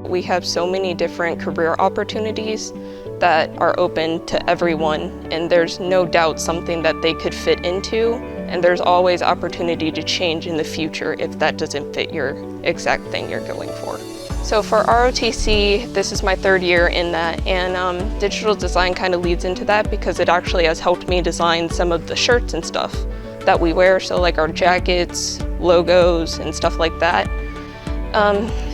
We have so many different career opportunities that are open to everyone, and there's no doubt something that they could fit into, and there's always opportunity to change in the future if that doesn't fit your exact thing you're going for. So for ROTC, this is my third year in that, and digital design kind of leads into that because it actually has helped me design some of the shirts and stuff that we wear, so like our jackets, logos, and stuff like that.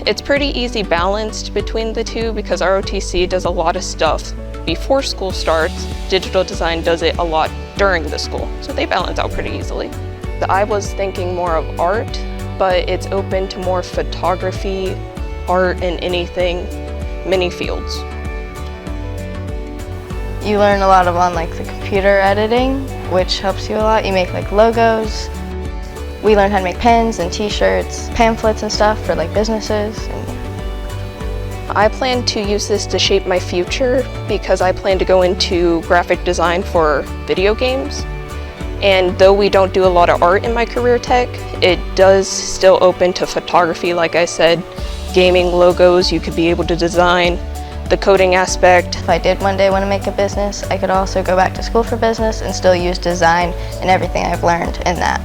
It's pretty easy balanced between the two because ROTC does a lot of stuff before school starts. Digital design does it a lot during the school, so they balance out pretty easily. I was thinking more of art, but it's open to more photography, art, and anything, many fields. You learn a lot on like the computer editing, which helps you a lot. You make like logos. We learned how to make pens and t-shirts, pamphlets and stuff for like businesses. I plan to use this to shape my future because I plan to go into graphic design for video games. And though we don't do a lot of art in my career tech, it does still open to photography, like I said, gaming, logos, you could be able to design, the coding aspect. If I did one day want to make a business, I could also go back to school for business and still use design and everything I've learned in that.